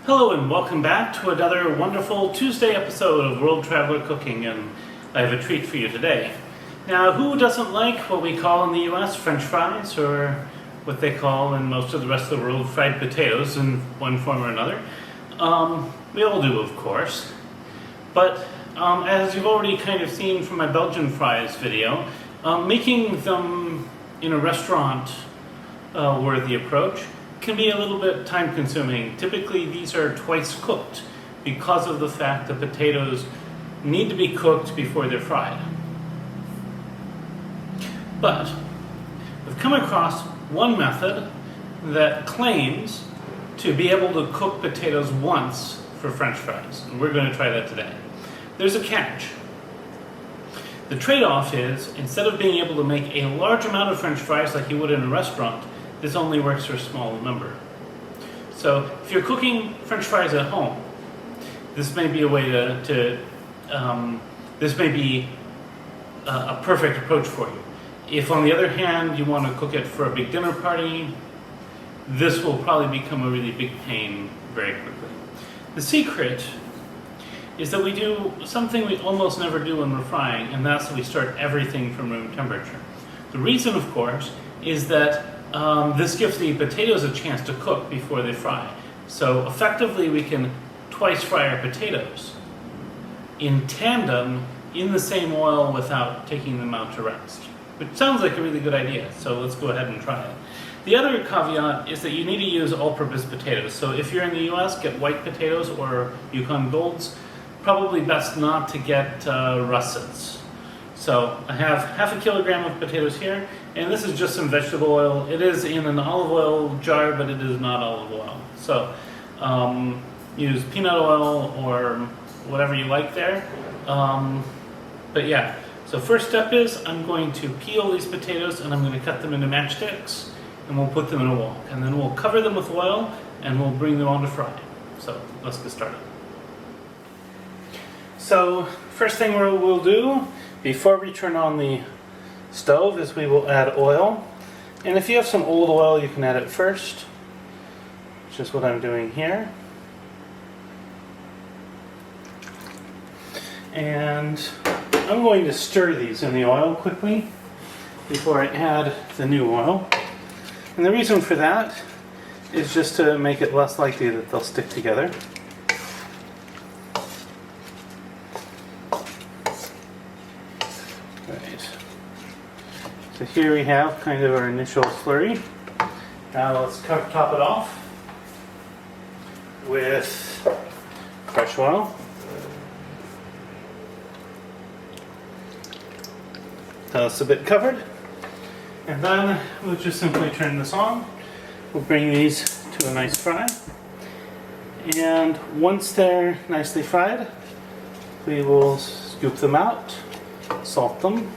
Hello and welcome back to another wonderful Tuesday episode of World Traveler Cooking, and I have a treat for you today. Now, who doesn't like what we call in the US French fries, or what they call in most of the rest of the world fried potatoes in one form or another? We all do, of course. But as you've already kind of seen from my Belgian fries video, making them in a restaurant worthy approach can be a little bit time consuming. Typically these are twice cooked because of the fact that potatoes need to be cooked before they're fried. But I've come across one method that claims to be able to cook potatoes once for French fries, and we're going to try that today. There's a catch. The trade-off is, instead of being able to make a large amount of French fries like you would in a restaurant, this only works for a small number. So if you're cooking French fries at home, this may be a way this may be a perfect approach for you. If on the other hand you want to cook it for a big dinner party, this will probably become a really big pain very quickly. The secret is that we do something we almost never do when we're frying, and that's that we start everything from room temperature. The reason, of course, is that this gives the potatoes a chance to cook before they fry. So effectively we can twice fry our potatoes in tandem in the same oil without taking them out to rest. Which sounds like a really good idea, so let's go ahead and try it. The other caveat is that you need to use all-purpose potatoes. So if you're in the US, get white potatoes or Yukon Golds. Probably best not to get russets. So I have half a kilogram of potatoes here, and this is just some vegetable oil. It is in an olive oil jar, but it is not olive oil. So use peanut oil or whatever you like there. But yeah, so first step is I'm going to peel these potatoes and I'm going to cut them into matchsticks, and we'll put them in a wok. And then we'll cover them with oil and we'll bring them on to fry. So let's get started. So first thing we'll do before we turn on the stove is we will add oil. And if you have some old oil, you can add it first, which is what I'm doing here. And I'm going to stir these in the oil quickly before I add the new oil. And the reason for that is just to make it less likely that they'll stick together. So here we have kind of our initial slurry. Now let's top it off with fresh oil. So it's a bit covered. And then we'll just simply turn this on. We'll bring these to a nice fry. And once they're nicely fried, we will scoop them out, salt them,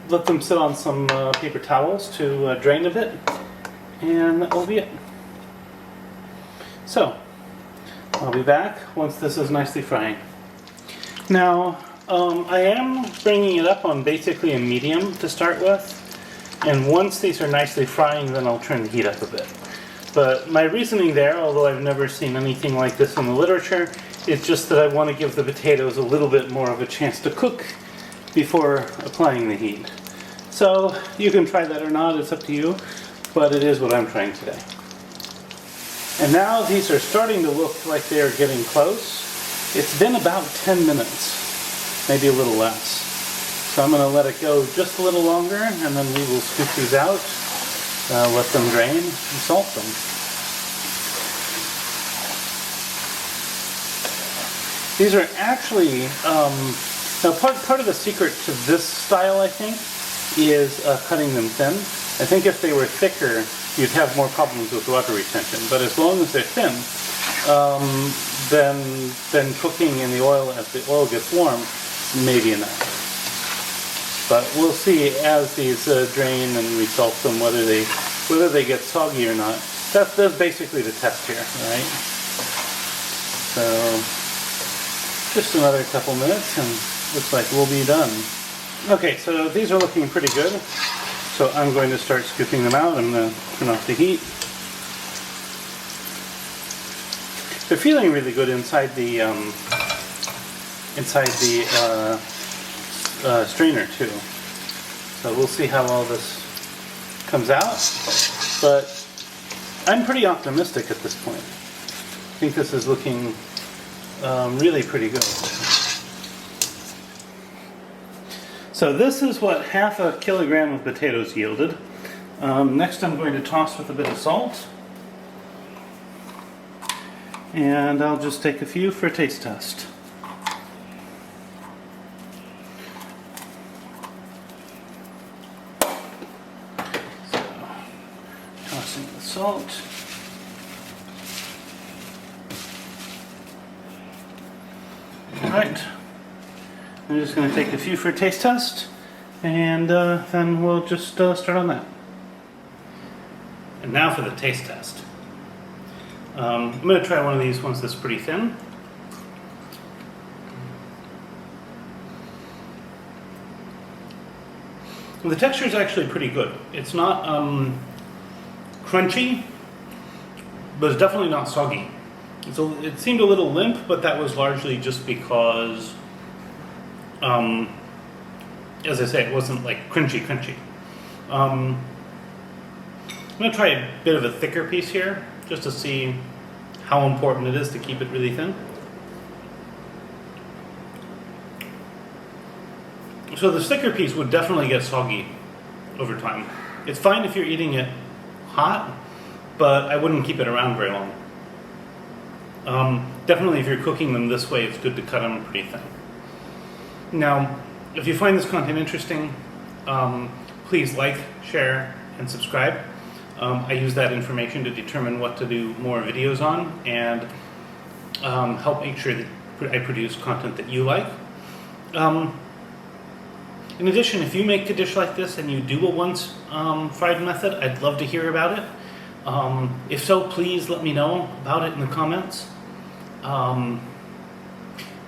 let them sit on some paper towels to drain a bit, and that will be it. So I'll be back once this is nicely frying. Now I am bringing it up on basically a medium to start with, and once these are nicely frying, then I'll turn the heat up a bit. But my reasoning there, although I've never seen anything like this in the literature, is just that I want to give the potatoes a little bit more of a chance to cook before applying the heat. So you can try that or not, it's up to you, but it is what I'm trying today. And now these are starting to look like they're getting close. It's been about 10 minutes, maybe a little less. So I'm going to let it go just a little longer, and then we will scoop these out, let them drain, and salt them. These are actually now, part of the secret to this style, I think, is cutting them thin. I think if they were thicker, you'd have more problems with water retention. But as long as they're thin, then cooking in the oil as the oil gets warm may be enough. But we'll see as these drain and we salt them whether they get soggy or not. That's basically the test here, right? So just another couple minutes and looks like we'll be done. Okay, so these are looking pretty good. So I'm going to start scooping them out. I'm going to turn off the heat. They're feeling really good inside the strainer too. So we'll see how all this comes out. But I'm pretty optimistic at this point. I think this is looking really pretty good. So this is what half a kilogram of potatoes yielded. Next I'm going to toss with a bit of salt. And I'll just take a few for a taste test. So, tossing the salt. Alright, I'm just going to take a few for a taste test, and then we'll just start on that. And now for the taste test. I'm going to try one of these ones that's pretty thin. The texture is actually pretty good. It's not crunchy, but it's definitely not soggy. So it seemed a little limp, but that was largely just because, as I say, it wasn't like crunchy. I'm going to try a bit of a thicker piece here, just to see how important it is to keep it really thin. So the thicker piece would definitely get soggy over time. It's fine if you're eating it hot, but I wouldn't keep it around very long. Definitely if you're cooking them this way, it's good to cut them pretty thin. Now, if you find this content interesting, please like, share, and subscribe. I use that information to determine what to do more videos on and help make sure that I produce content that you like. In addition, if you make a dish like this and you do a once fried method, I'd love to hear about it. If so, please let me know about it in the comments. At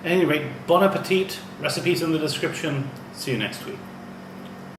any rate, bon appetit, recipes in the description. See you next week.